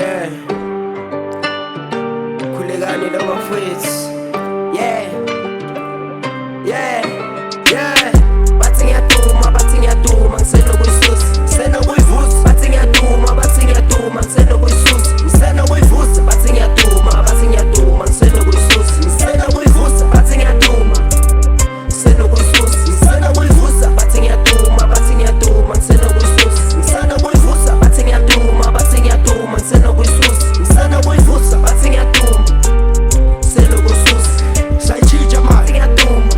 Yeah, Khulekani lo bafethu. Yeah, yeah, yeah. Bathi ngiyaduma, bathi ngiyaduma, ngisenokuyisusa, ngisenokuyivusa. Bathi ngiyaduma, bathi ngiyaduma, ngisenokuyisusa, ngisenokuyivusa. Bathi ngiyaduma, bathi ngiyaduma, ngisenokuyisusa, ngisenokuyivusa. Bathi ngiyaduma, ngisenokuyisusa, ngisenokuyivusa. Bathi ngiyaduma, bathi ngiyaduma, ngisenokuyisusa, ngisenokuyivusa. Bathi ngiyaduma, bathi ngiyaduma, ngisenokuyisusa, ngisenokuyivusa. Bathi ngiyaduma, ngisenokuyisusa. Sayitshintsha manje Ngiyaduma,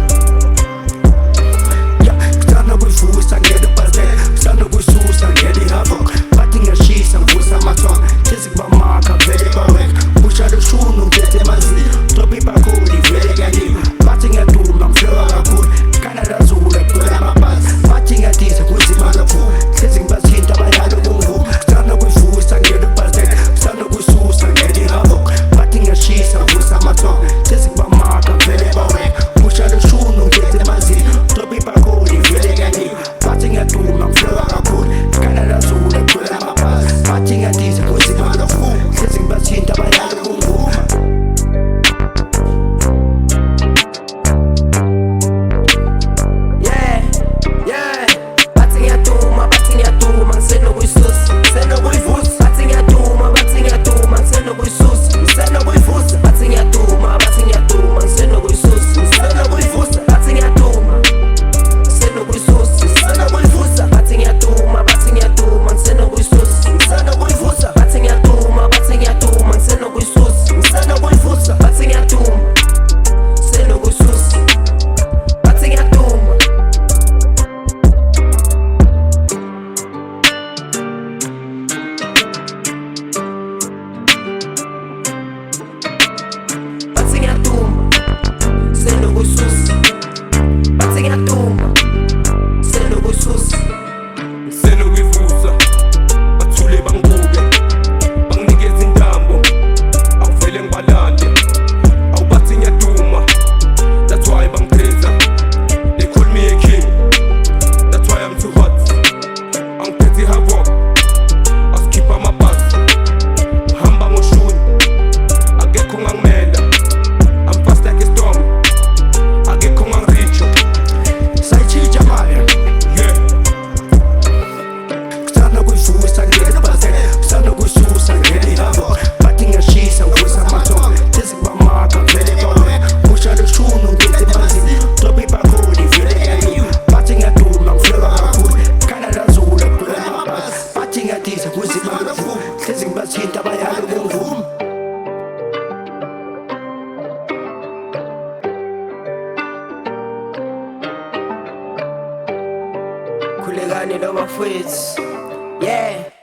ngithanda kuyivusa ngiyele ibhazela, ngithanda kuyisusa ngiyele ihavoc. Bathi ngiyashisa ngivusa amathonga, hlezi kubamakha vele baweka. Bushalo shunu ngiphethe emanzini, topi ibhakhuli vele kuyaliwa. Bathi ngiyaduma ngiflewa kakhulu, Canada Zulu egcwele amabhasi. Bathi ngiyadiza kunzima kakhulu, hlezi ngibathinta abayalo kungubo. Ngithanda kuyivusa ngiyele ibhazela, ngithanda kuyisusa ngiyele ihavoc. Bathi ngiyashisa ngivusa amathonga, hlezi kubamakha vele baweka. Bushalo shunu ngiphethe emanzini, topi ibhakhuli vele kuyaliwa. Bathi ngiyaduma ngiflewa kakhulu, Canada Zulu egcwele amabhasi. Bathi ngiyadiza kunzima kakhulu, hlezi ngibathinta abayalo kungubo. yeah, yeah. Bathi ngiyaduma, bathi ngiyaduma, ngisenokuyisusa, ngisenokuyivusa. Bathi ngiyaduma, bathi ngiyaduma, ngisenokuyisusa, ngisenokuyivusa. Bathi ngiyaduma, bathi ngiyaduma, ngisenokuyisusa, ngisenokuyivusa. Bathi ngiyaduma, ngisenokuyisusa, ngisenokuyivusa. Bathi ngiyaduma, bathi ngiyaduma, ngisenokuyisusa, ngisenokuyivusa. Bathi ngiyaduma, bathi ngiyaduma, ngisenokuyisusa, ngisenokuyivusa. Bathi ngiyaduma, ngisenokuyisusa. Bathi ngiyaduma. Bathi ngiyaduma, ngisenokuyisusa. Bathi ngiyaduma, ngisenokuyisusa. Ngisenokuyivusa, bathule bangibuke, banginikeze intambo, awuvele ngibalande. Awubathi ngiyaduma, that's why bangipheza. They call me a king, that's why I'm too hot. Angiphethe ihavoc, asikhipha amabhasi, ngihamba ngoshuni, akekho ongangimela. I'm fast like a storm, akekho ongangireach. Sayitshintsha manje Yeah. ngithanda kuyivusa ngiyele ibhazela, ngithanda kuyisusa ngiyele ihavoc. Bathi ngiyashisa ngivusa amathonga, hlezi kubamakha vele baweka. Bushalo shunu ngiphethe emanzini, topi ibhakhuli vele kuyaliwa. Bathi ngiyaduma ngiflewa kakhulu, Canada Zulu egcwele amabhasi. Bathi ngiyadiza kunzima kakhulu, hlezi ngibathinta abayalo kungubo. Khulekani lo bafethu. Yeah.